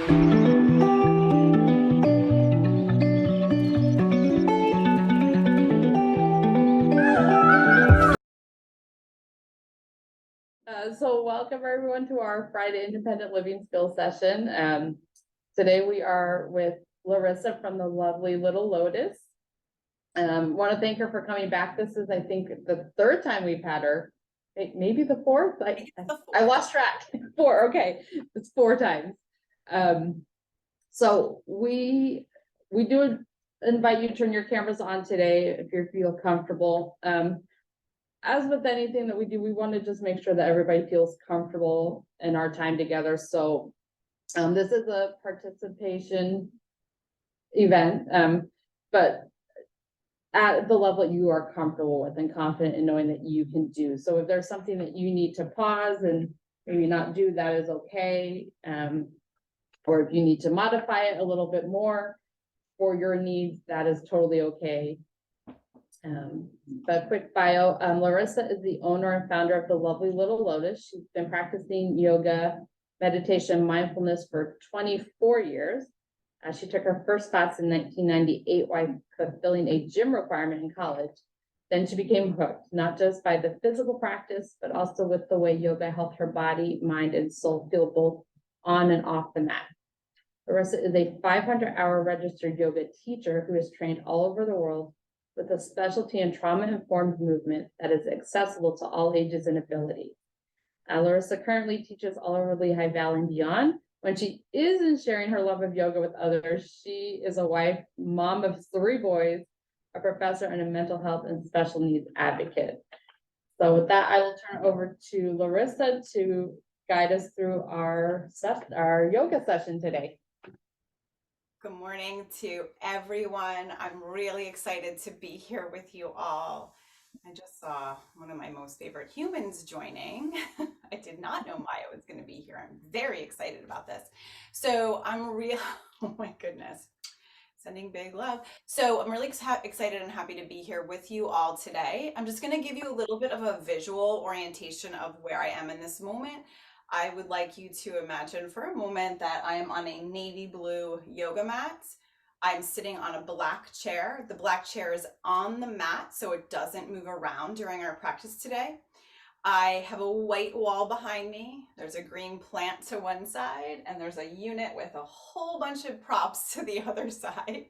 So welcome everyone to our Friday Independent Living Skills session. Today we are with Larissa from the lovely Little Lotus. Want to thank her for coming back. This is, I think, the third time we've had her. Maybe the fourth. I lost track. Four. Okay, it's 4 times. So we do invite you to turn your cameras on today if you feel comfortable. As with anything that we do, we want to just make sure that everybody feels comfortable in our time together. So this is a participation event, but at the level you are comfortable with and confident in knowing that you can do. So if there's something that you need to pause and maybe not do, that is okay. Or if you need to modify it a little bit more for your needs, that is totally okay. But quick bio, Larissa is the owner and founder of the lovely Little Lotus. She's been practicing yoga, meditation, mindfulness for 24 years. She took her first class in 1998 while fulfilling a gym requirement in college. Then she became hooked, not just by the physical practice, but also with the way yoga helped her body, mind, and soul feel both on and off the mat. Larissa is a 500-hour registered yoga teacher who is trained all over the world with a specialty in trauma-informed movement that is accessible to all ages and abilities. Larissa currently teaches all over Lehigh Valley and beyond. When she isn't sharing her love of yoga with others, she is a wife, mom of 3 boys, a professor, and a mental health and special needs advocate. So with that, I will turn it over to Larissa to guide us through our yoga session today. Good morning to everyone. I'm really excited to be here with you all. I just saw one of my most favorite humans joining. I did not know Maya was going to be here. I'm very excited about this. So oh my goodness, sending big love. So I'm really excited and happy to be here with you all today. I'm just going to give you a little bit of a visual orientation of where I am in this moment. I would like you to imagine for a moment that I am on a navy blue yoga mat. I'm sitting on a black chair. The black chair is on the mat, so it doesn't move around during our practice today. I have a white wall behind me. There's a green plant to one side, and there's a unit with a whole bunch of props to the other side.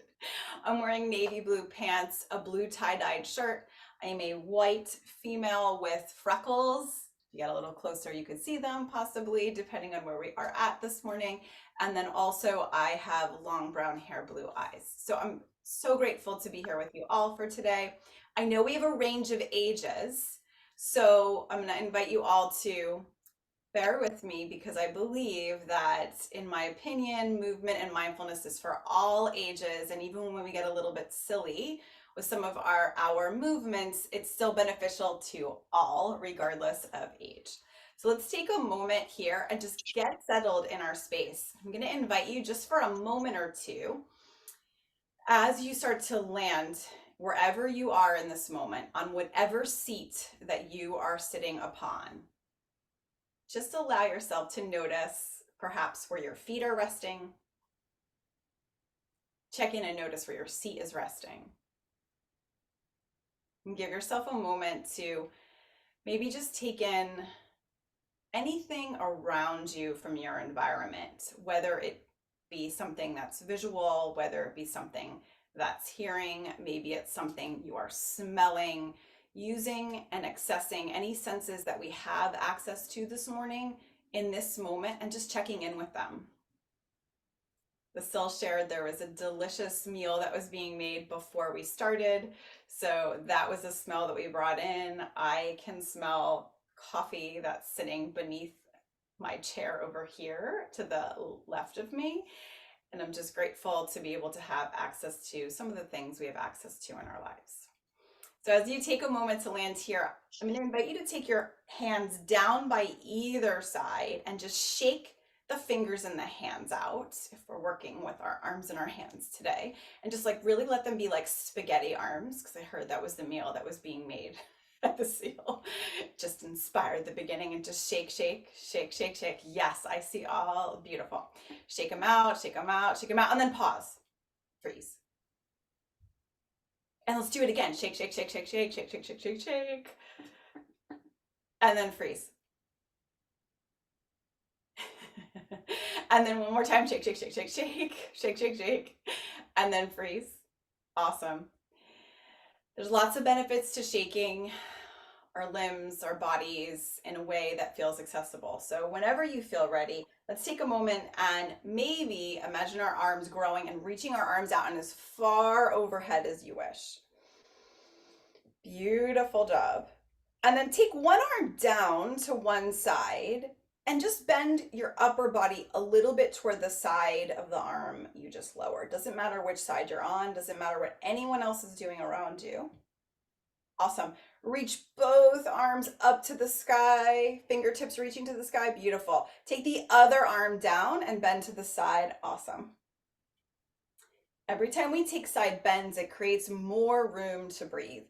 I'm wearing navy blue pants, a blue tie-dyed shirt. I am a white female with freckles. If you get a little closer, you could see them possibly, depending on where we are at this morning. And then also I have long brown hair, blue eyes. So I'm so grateful to be here with you all for today. I know we have a range of ages, so I'm going to invite you all to bear with me because I believe that, in my opinion, movement and mindfulness is for all ages. And even when we get a little bit silly with some of our movements, it's still beneficial to all, regardless of age. So let's take a moment here and just get settled in our space. I'm going to invite you just for a moment or two as you start to land wherever you are in this moment, on whatever seat that you are sitting upon. Just allow yourself to notice perhaps where your feet are resting. Check in and notice where your seat is resting. And give yourself a moment to maybe just take in anything around you from your environment, whether it be something that's visual, whether it be something that's hearing, maybe it's something you are smelling, using and accessing any senses that we have access to this morning in this moment and just checking in with them. The Sil shared there was a delicious meal that was being made before we started. So that was a smell that we brought in. I can smell coffee that's sitting beneath my chair over here to the left of me. And I'm just grateful to be able to have access to some of the things we have access to in our lives. So as you take a moment to land here, I'm going to invite you to take your hands down by either side and just shake the fingers and the hands out if we're working with our arms and our hands today, and just like really let them be like spaghetti arms, because I heard that was the meal that was being made at the seal. Just inspired the beginning and just shake, shake, shake, shake, shake. Yes, I see all beautiful. Shake them out, shake them out, shake them out, and then pause, freeze. And let's do it again. Shake, shake, shake, shake, shake, shake, shake, shake, shake, shake. And then freeze. And then one more time, shake, shake, shake, shake, shake, shake, shake, shake, and then freeze. Awesome. There's lots of benefits to shaking our limbs, our bodies in a way that feels accessible. So whenever you feel ready, let's take a moment and maybe imagine our arms growing and reaching our arms out and as far overhead as you wish. Beautiful job. And then take one arm down to one side and just bend your upper body a little bit toward the side of the arm you just lowered. Doesn't matter which side you're on, doesn't matter what anyone else is doing around you. Awesome. Reach both arms up to the sky, fingertips reaching to the sky. Beautiful. Take the other arm down and bend to the side. Awesome. Every time we take side bends, it creates more room to breathe.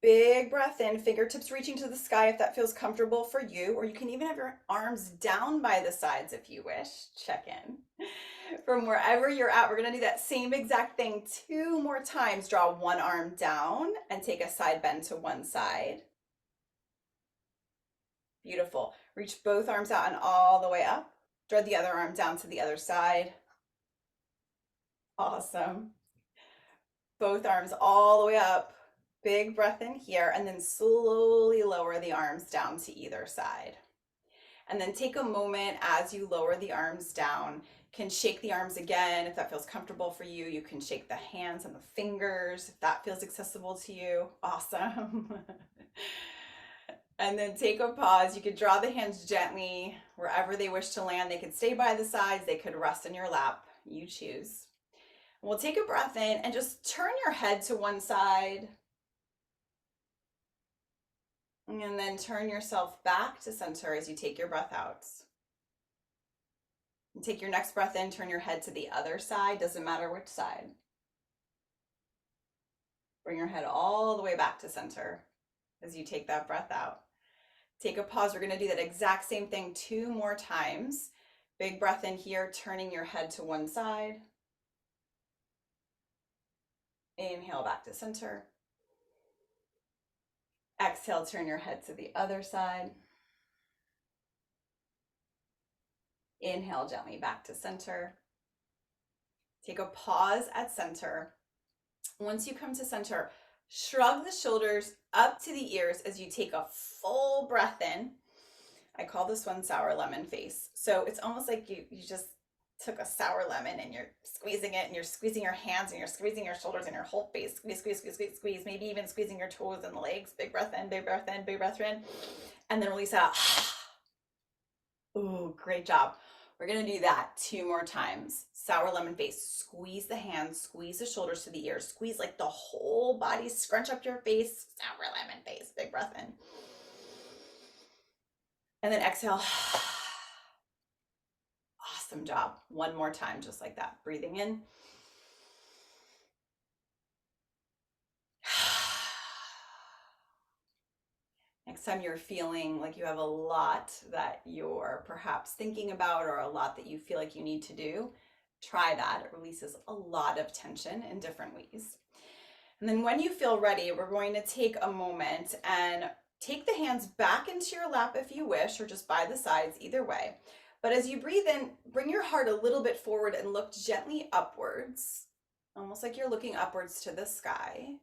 Big breath in, fingertips reaching to the sky if that feels comfortable for you, or you can even have your arms down by the sides if you wish. Check in. From wherever you're at, we're going to do that same exact thing 2 more times. Draw one arm down and take a side bend to one side. Beautiful. Reach both arms out and all the way up. Draw the other arm down to the other side. Awesome. Both arms all the way up. Big breath in here, and then slowly lower the arms down to either side. And then take a moment as you lower the arms down. Can shake the arms again if that feels comfortable for you. You can shake the hands and the fingers if that feels accessible to you. Awesome. And then take a pause. You could draw the hands gently wherever they wish to land. They could stay by the sides. They could rest in your lap. You choose. We'll take a breath in and just turn your head to one side. And then turn yourself back to center as you take your breath out. And take your next breath in, turn your head to the other side, doesn't matter which side. Bring your head all the way back to center as you take that breath out. Take a pause. We're going to do that exact same thing 2 more times. Big breath in here, turning your head to one side. Inhale back to center. Exhale, turn your head to the other side. Inhale gently back to center. Take a pause at center. Once you come to center, shrug the shoulders up to the ears as you take a full breath in. I call this one sour lemon face. So it's almost like you just took a sour lemon and you're squeezing it and you're squeezing your hands and you're squeezing your shoulders and your whole face. Squeeze, squeeze, squeeze, squeeze, squeeze. Maybe even squeezing your toes and the legs. Big breath in, big breath in, big breath in. And then release out. Ooh, great job. We're going to do that 2 more times. Sour lemon face. Squeeze the hands, squeeze the shoulders to the ears. Squeeze like the whole body. Scrunch up your face. Sour lemon face. Big breath in. And then exhale. Awesome job. 1 more time, just like that. Breathing in. Next time you're feeling like you have a lot that you're perhaps thinking about or a lot that you feel like you need to do, try that. It releases a lot of tension in different ways. And then when you feel ready, we're going to take a moment and take the hands back into your lap if you wish, or just by the sides, either way. But as you breathe in, bring your heart a little bit forward and look gently upwards, almost like you're looking upwards to the sky.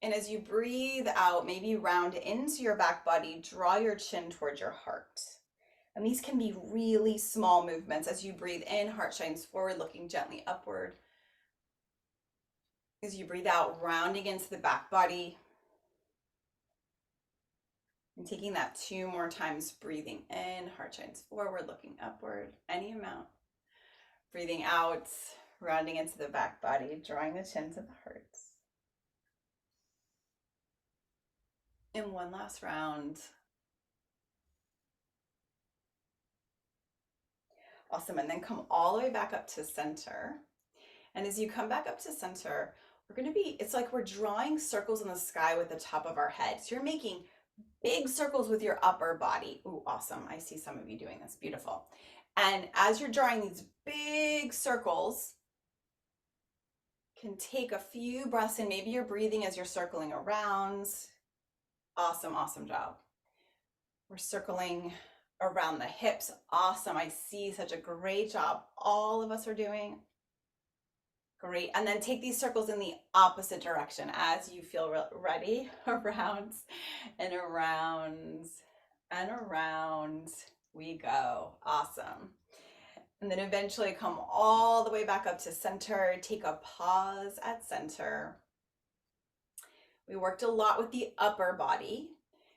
And as you breathe out, maybe round into your back body, draw your chin towards your heart. And these can be really small movements. As you breathe in, heart shines forward, looking gently upward. As you breathe out, rounding into the back body. And taking that 2 more times, breathing in, heart shines forward, looking upward, any amount. Breathing out, rounding into the back body, drawing the chin to the heart. And 1 last round. Awesome. And then come all the way back up to center. And as you come back up to center, it's like we're drawing circles in the sky with the top of our head. So you're making big circles with your upper body. Ooh, awesome. I see some of you doing this. Beautiful. And as you're drawing these big circles, can take a few breaths in. Maybe you're breathing as you're circling around. Awesome, awesome job. We're circling around the hips. Awesome. I see such a great job. All of us are doing. Great. And then take these circles in the opposite direction as you feel ready. Around and around and around we go. Awesome. And then eventually come all the way back up to center. Take a pause at center. We worked a lot with the upper body.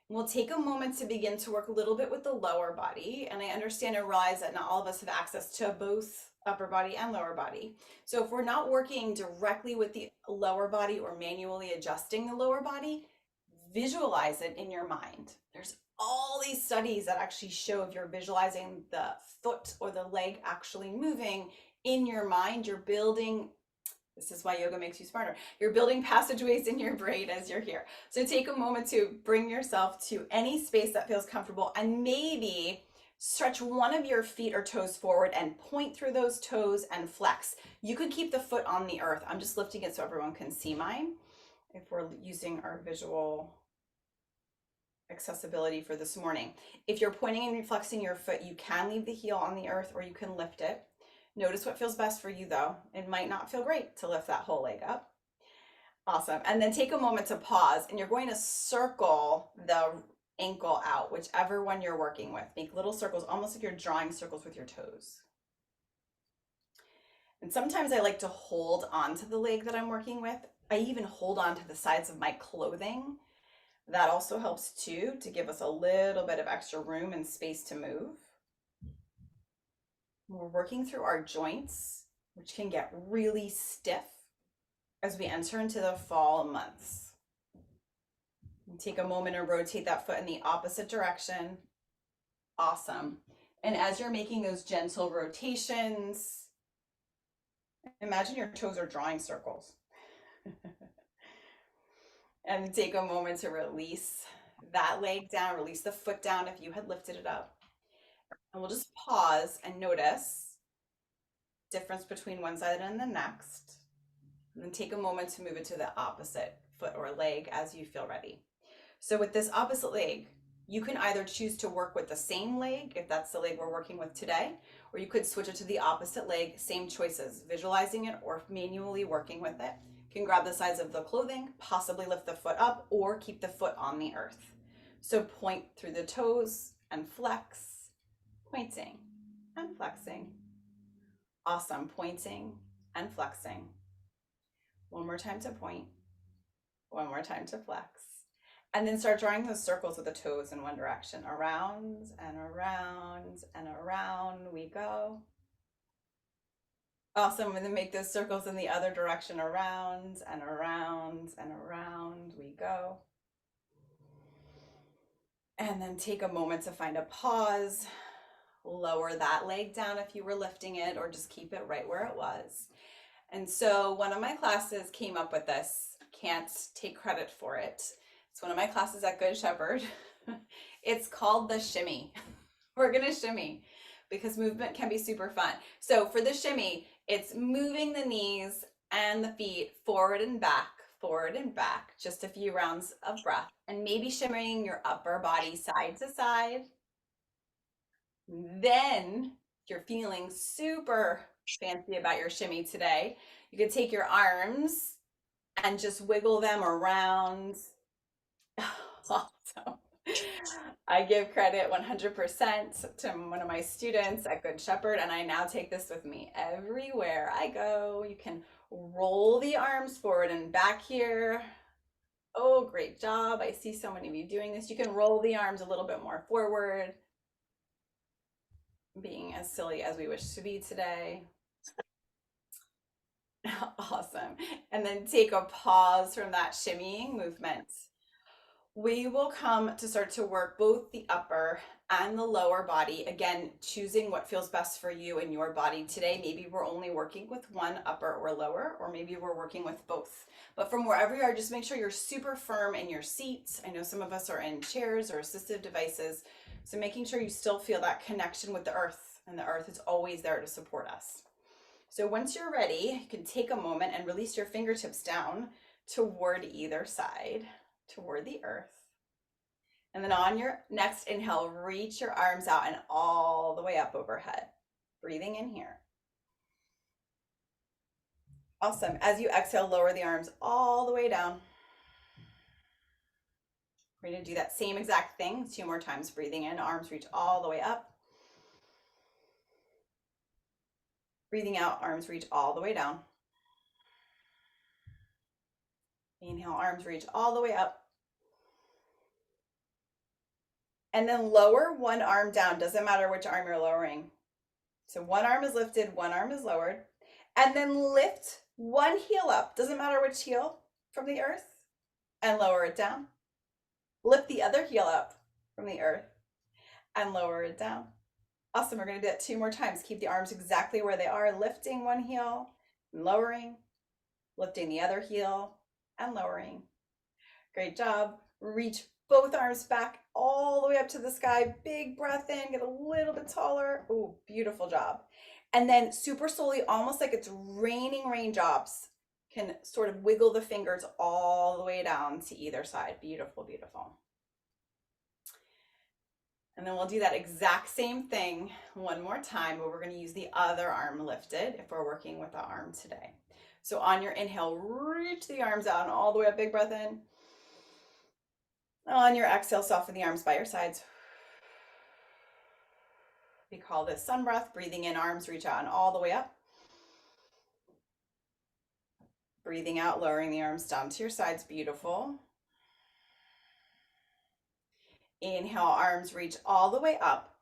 We'll take a moment to begin to work a little bit with the lower body. And I understand and realize that not all of us have access to both upper body and lower body. So if we're not working directly with the lower body or manually adjusting the lower body, visualize it in your mind. There's all these studies that actually show if you're visualizing the foot or the leg actually moving in your mind, you're building. This is why yoga makes you smarter. You're building passageways in your brain as you're here. So take a moment to bring yourself to any space that feels comfortable and maybe stretch one of your feet or toes forward and point through those toes and flex. You could keep the foot on the earth. I'm just lifting it so everyone can see mine if we're using our visual accessibility for this morning. If you're pointing and flexing your foot, you can leave the heel on the earth or you can lift it. Notice what feels best for you though. It might not feel great to lift that whole leg up. Awesome. And then take a moment to pause and you're going to circle the ankle out, whichever one you're working with. Make little circles, almost like you're drawing circles with your toes. And sometimes I like to hold on to the leg that I'm working with. I even hold on to the sides of my clothing. That also helps too, to give us a little bit of extra room and space to move. We're working through our joints, which can get really stiff as we enter into the fall months. And take a moment and rotate that foot in the opposite direction. Awesome. And as you're making those gentle rotations, imagine your toes are drawing circles. And take a moment to release that leg down, release the foot down if you had lifted it up. And we'll just pause and notice difference between one side and the next. And then take a moment to move it to the opposite foot or leg as you feel ready. So with this opposite leg, you can either choose to work with the same leg, if that's the leg we're working with today, or you could switch it to the opposite leg, same choices, visualizing it or manually working with it. You can grab the sides of the clothing, possibly lift the foot up, or keep the foot on the earth. So point through the toes and flex, pointing and flexing. Awesome, pointing and flexing. One more time to point, one more time to flex. And then start drawing those circles with the toes in one direction. Around and around and around we go. Awesome, and then make those circles in the other direction. Around and around and around we go. And then take a moment to find a pause. Lower that leg down if you were lifting it, or just keep it right where it was. And so one of my classes came up with this. Can't take credit for it. It's one of my classes at Good Shepherd. It's called the shimmy. We're gonna shimmy because movement can be super fun. So for the shimmy, it's moving the knees and the feet forward and back, just a few rounds of breath, and maybe shimmying your upper body side to side. Then, if you're feeling super fancy about your shimmy today, you could take your arms and just wiggle them around. Awesome. I give credit 100% to one of my students at Good Shepherd, and I now take this with me everywhere I go. You can roll the arms forward and back here. Oh, great job. I see so many of you doing this. You can roll the arms a little bit more forward, being as silly as we wish to be today. Awesome. And then take a pause from that shimmying movement. we will come to start to work both the upper and the lower body. Again, choosing what feels best for you and your body today. Maybe we're only working with one upper or lower, or maybe we're working with both. But from wherever you are, just make sure you're super firm in your seats. I know some of us are in chairs or assistive devices. So making sure you still feel that connection with the earth, and the earth is always there to support us. So once you're ready, you can take a moment and release your fingertips down toward either side, toward the earth. And then on your next inhale, reach your arms out and all the way up overhead. Breathing in here. Awesome. As you exhale, lower the arms all the way down. We're going to do that same exact thing 2 more times. Breathing in, arms reach all the way up. Breathing out, arms reach all the way down. Inhale, arms reach all the way up. And then lower one arm down. Doesn't matter which arm you're lowering. So one arm is lifted, one arm is lowered. And then lift one heel up. Doesn't matter which heel from the earth. And lower it down. Lift the other heel up from the earth and lower it down. Awesome. We're going to do that 2 more times. Keep the arms exactly where they are. Lifting one heel and lowering. Lifting the other heel and lowering. Great job. Reach both arms back all the way up to the sky. Big breath in, get a little bit taller. Oh, beautiful job. And then super slowly, almost like it's raining raindrops, can sort of wiggle the fingers all the way down to either side. Beautiful, beautiful. And then we'll do that exact same thing 1 more time, but we're going to use the other arm lifted if we're working with the arm today. So on your inhale, reach the arms out and all the way up, big breath in. On your exhale, soften the arms by your sides. We call this sun breath. Breathing in, arms reach out and all the way up. Breathing out, lowering the arms down to your sides. Beautiful. Inhale, arms reach all the way up.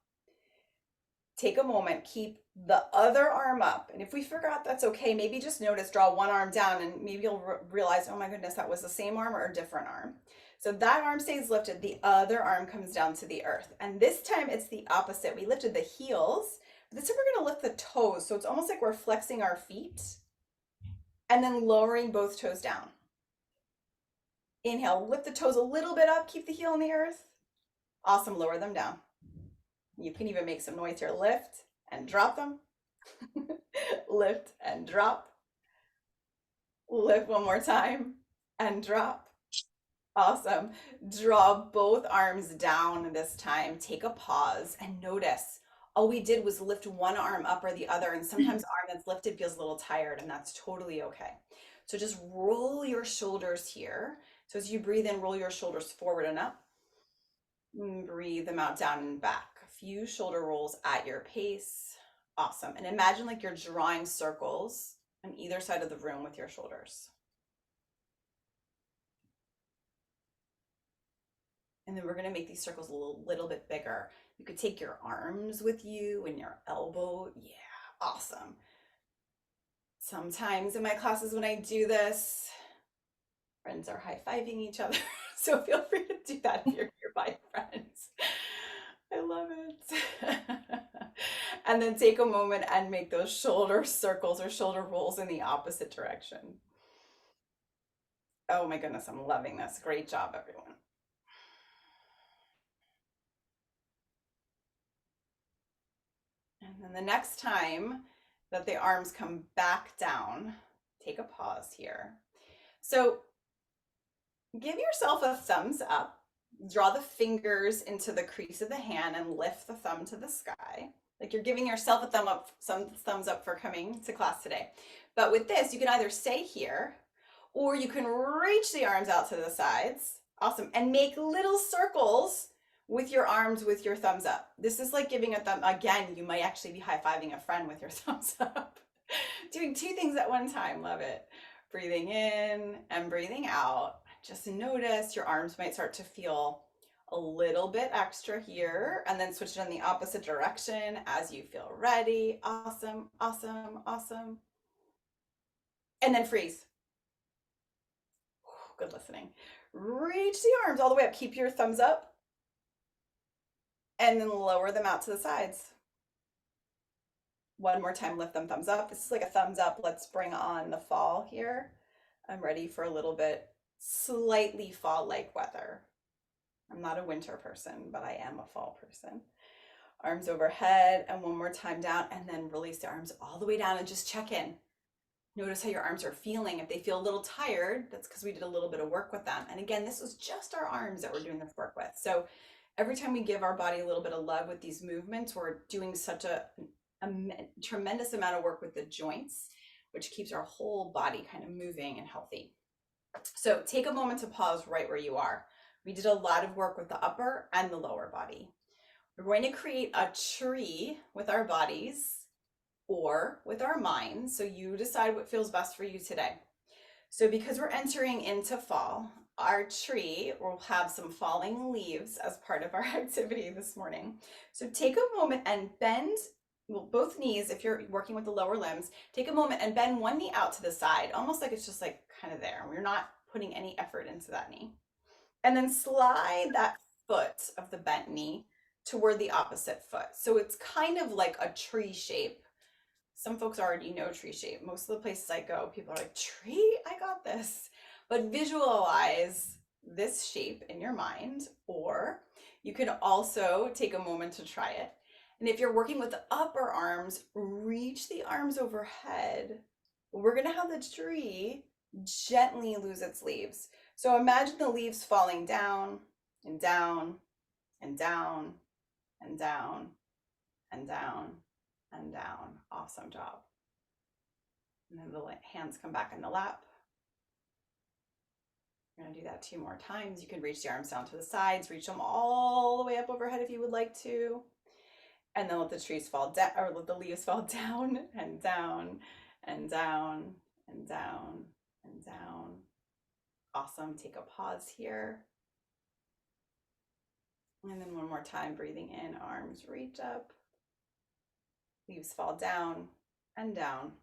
Take a moment, keep the other arm up. And if we forgot, that's okay. Maybe just notice, draw one arm down, and maybe you'll realize, oh my goodness, that was the same arm or a different arm. So that arm stays lifted, the other arm comes down to the earth. And this time it's the opposite. We lifted the heels, but this time we're gonna lift the toes. So it's almost like we're flexing our feet and then lowering both toes down. Inhale, lift the toes a little bit up, keep the heel in the earth. Awesome, lower them down. You can even make some noise here. Lift and drop them. Lift and drop. Lift one more time and drop. Awesome. Draw both arms down this time. Take a pause and notice all we did was lift one arm up or the other. And sometimes the arm that's lifted feels a little tired, and that's totally okay. So just roll your shoulders here. So as you breathe in, roll your shoulders forward and up. And breathe them out, down and back. A few shoulder rolls at your pace. Awesome. And imagine like you're drawing circles on either side of the room with your shoulders. And then we're going to make these circles a little bit bigger. You could take your arms with you and your elbow. Yeah, awesome. Sometimes in my classes when I do this, friends are high-fiving each other. So feel free to do that if you're nearby friends. I love it. And then take a moment and make those shoulder circles or shoulder rolls in the opposite direction. Oh my goodness, I'm loving this. Great job, everyone. And then the next time that the arms come back down, take a pause here. So give yourself a thumbs up. Draw the fingers into the crease of the hand and lift the thumb to the sky. Like you're giving yourself a thumbs up for coming to class today. But with this, you can either stay here or you can reach the arms out to the sides. Awesome. And make little circles with your arms with your thumbs up. This is like giving a thumb. Again, you might actually be high-fiving a friend with your thumbs up. Doing 2 things at one time. Love it. Breathing in and breathing out. Just notice your arms might start to feel a little bit extra here, and then switch it in the opposite direction as you feel ready. Awesome, awesome, awesome. And then freeze. Good listening. Reach the arms all the way up. Keep your thumbs up and then lower them out to the sides. One more time, lift them, thumbs up. This is like a thumbs up. Let's bring on the fall here. I'm ready for a little bit slightly fall-like weather. I'm not a winter person, but I am a fall person. Arms overhead and one more time down, and then release the arms all the way down and just check in. Notice how your arms are feeling. If they feel a little tired, that's because we did a little bit of work with them. And again, this was just our arms that we're doing this work with. So every time we give our body a little bit of love with these movements, we're doing such a tremendous amount of work with the joints, which keeps our whole body kind of moving and healthy. So take a moment to pause right where you are. We did a lot of work with the upper and the lower body. We're going to create a tree with our bodies or with our minds. So you decide what feels best for you today. So because we're entering into fall, our tree will have some falling leaves as part of our activity this morning. So take a moment and bend both knees. If you're working with the lower limbs, take a moment and bend one knee out to the side, almost like it's just like kind of there. We're not putting any effort into that knee. And then slide that foot of the bent knee toward the opposite foot. So it's kind of like a tree shape. Some folks already know tree shape. Most of the places I go, people are like, tree, I got this. But visualize this shape in your mind, or you can also take a moment to try it. And if you're working with the upper arms, reach the arms overhead. We're gonna have the tree gently lose its leaves. So imagine the leaves falling down and down and down and down and down and down. Awesome job. And then the hands come back in the lap. We're gonna do that 2 more times. You can reach the arms down to the sides, reach them all the way up overhead if you would like to. And then let the trees fall down, or let the leaves fall down and down and down and down and down. Awesome. Take a pause here. And then one more time, breathing in, arms reach up. Leaves fall down and down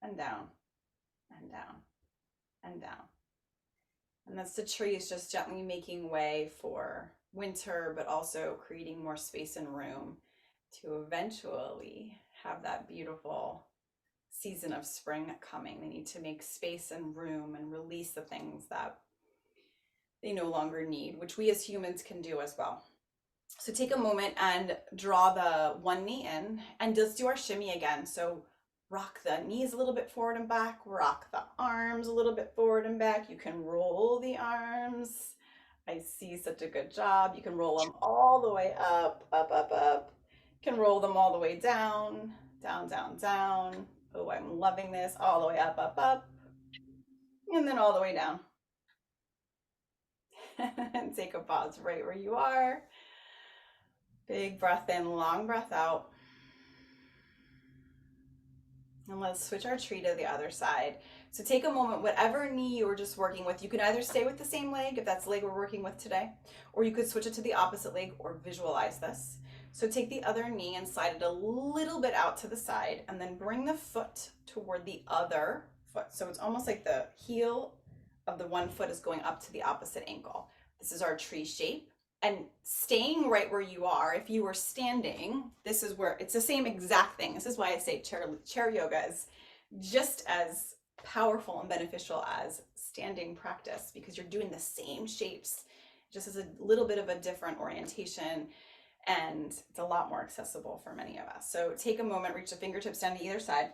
and down and down and down. And that's the trees just gently making way for winter, but also creating more space and room to eventually have that beautiful season of spring coming. They need to make space and room and release the things that they no longer need, which we as humans can do as well. So take a moment and draw the one knee in, and just do our shimmy again. So rock the knees a little bit forward and back, rock the arms a little bit forward and back. You can roll the arms. I see, such a good job. You can roll them all the way up, up, up, up. You can roll them all the way down, down, down, down. Oh, I'm loving this. All the way up, up, up. And then all the way down. And take a pause right where you are. Big breath in, long breath out. And let's switch our tree to the other side. So take a moment, whatever knee you were just working with, you can either stay with the same leg, if that's the leg we're working with today, or you could switch it to the opposite leg or visualize this. So take the other knee and slide it a little bit out to the side, and then bring the foot toward the other foot. So it's almost like the heel of the one foot is going up to the opposite ankle. This is our tree shape. And staying right where you are, if you were standing, this is where it's the same exact thing. This is why I say chair yoga is just as powerful and beneficial as standing practice, because you're doing the same shapes, just as a little bit of a different orientation, and it's a lot more accessible for many of us. So take a moment, reach the fingertips down to either side,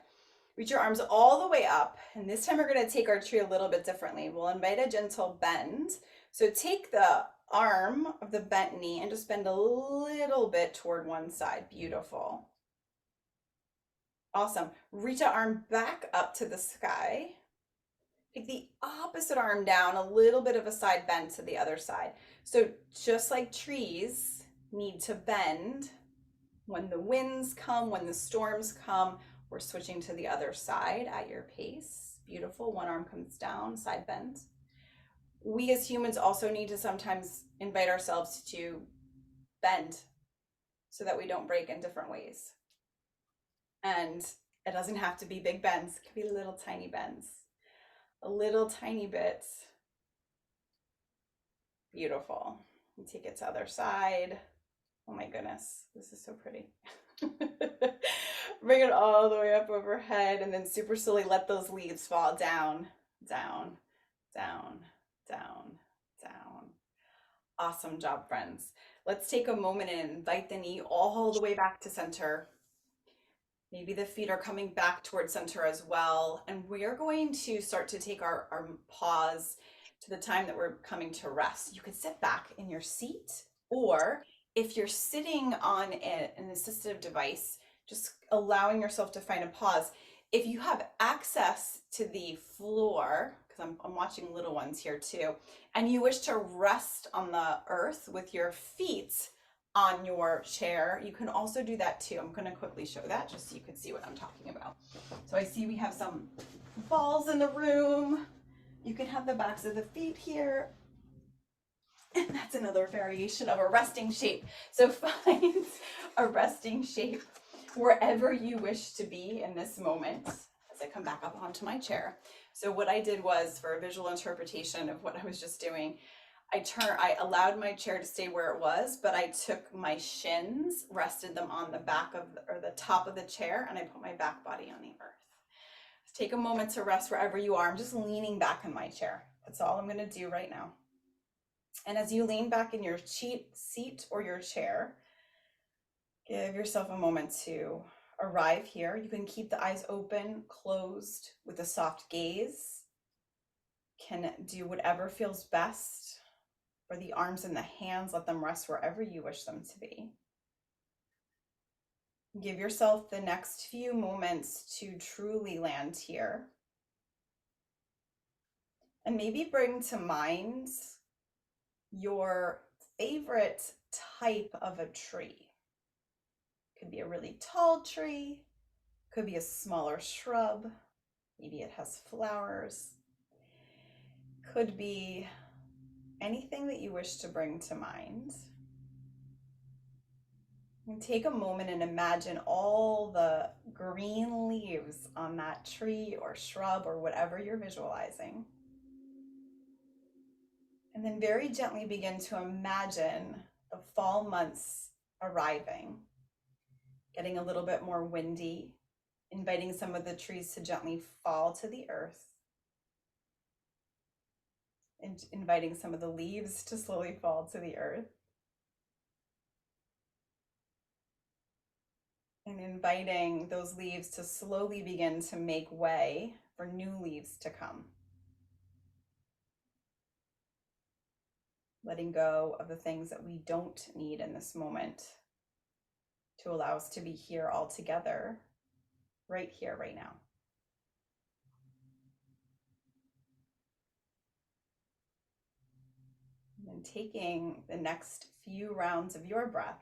reach your arms all the way up, and this time we're going to take our tree a little bit differently. We'll invite a gentle bend. So take the arm of the bent knee and just bend a little bit toward one side. Beautiful. Awesome. Reach the arm back up to the sky. Take the opposite arm down, a little bit of a side bend to the other side. So just like trees need to bend, when the winds come, when the storms come, we're switching to the other side at your pace. Beautiful. One arm comes down, side bend. We as humans also need to sometimes invite ourselves to bend so that we don't break in different ways. And it doesn't have to be big bends. It could be little tiny bends. A little tiny bit Beautiful. And take it to other side. Oh my goodness, this is so pretty. Bring it all the way up overhead and then super slowly let those leaves fall down, down, down, down, down. Awesome job, friends. Let's take a moment and invite the knee all the way back to center. Maybe the feet are coming back towards center as well. And we are going to start to take our pause to the time that we're coming to rest. You could sit back in your seat, or if you're sitting on an assistive device, just allowing yourself to find a pause. If you have access to the floor, because I'm watching little ones here too, and you wish to rest on the earth with your feet on your chair, you can also do that too. I'm going to quickly show that just so you can see what I'm talking about. So I see we have some balls in the room. You can have the backs of the feet here. And that's another variation of a resting shape. So find a resting shape wherever you wish to be in this moment as I come back up onto my chair. So what I did was, for a visual interpretation of what I was just doing, I allowed my chair to stay where it was, but I took my shins, rested them on the back of or the top of the chair, and I put my back body on the earth. Just take a moment to rest wherever you are. I'm just leaning back in my chair. That's all I'm going to do right now. And as you lean back in your seat or your chair, give yourself a moment to arrive here. You can keep the eyes open, closed, with a soft gaze. Can do whatever feels best. For the arms and the hands, let them rest wherever you wish them to be. Give yourself the next few moments to truly land here. And maybe bring to mind your favorite type of a tree. Could be a really tall tree, could be a smaller shrub, maybe it has flowers, could be anything that you wish to bring to mind. And take a moment and imagine all the green leaves on that tree or shrub or whatever you're visualizing. And then very gently begin to imagine the fall months arriving, getting a little bit more windy, inviting some of the trees to gently fall to the earth, and inviting some of the leaves to slowly fall to the earth. And inviting those leaves to slowly begin to make way for new leaves to come. Letting go of the things that we don't need in this moment to allow us to be here all together, right here, right now. And then taking the next few rounds of your breath.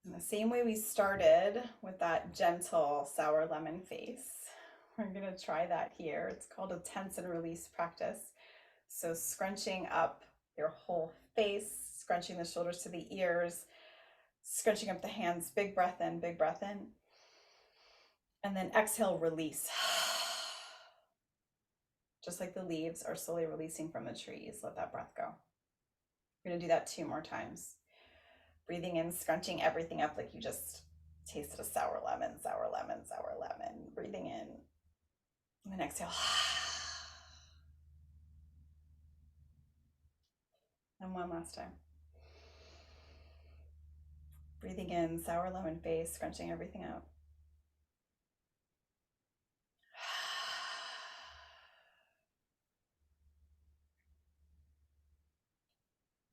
In the same way we started with that gentle sour lemon face, we're going to try that here. It's called a tense and release practice. So scrunching up your whole face, scrunching the shoulders to the ears, scrunching up the hands, big breath in, and then exhale, release. Just like the leaves are slowly releasing from the trees, let that breath go. We're going to do that 2 more times. Breathing in, scrunching everything up like you just tasted a sour lemon, sour lemon, sour lemon. Breathing in, and then exhale. And one last time. Breathing in, sour lemon face, scrunching everything out.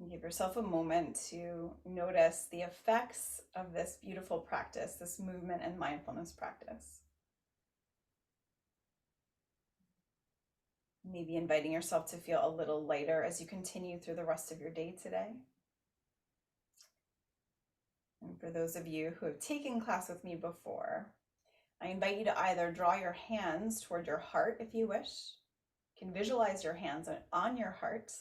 Give yourself a moment to notice the effects of this beautiful practice, this movement and mindfulness practice. Maybe inviting yourself to feel a little lighter as you continue through the rest of your day today. And for those of you who have taken class with me before, I invite you to either draw your hands toward your heart if you wish. You can visualize your hands on your heart,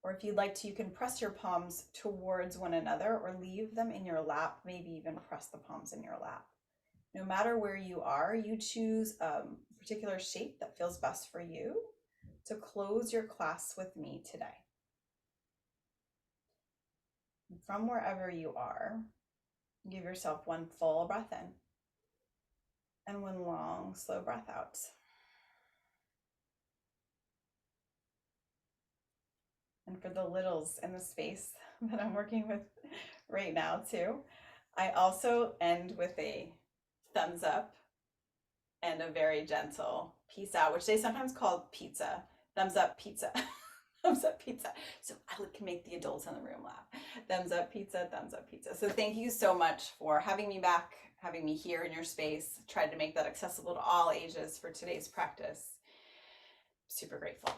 or if you'd like to, you can press your palms towards one another or leave them in your lap, maybe even press the palms in your lap. No matter where you are, you choose a particular shape that feels best for you. to close your class with me today. From wherever you are, give yourself one full breath in and one long, slow breath out. And for the littles in the space that I'm working with right now too, I also end with a thumbs up and a very gentle peace out, which they sometimes call pizza. Thumbs up, pizza. Thumbs up, pizza. So I can make the adults in the room laugh. Thumbs up, pizza, thumbs up, pizza. So thank you so much for having me back, having me here in your space. Tried to make that accessible to all ages for today's practice. Super grateful.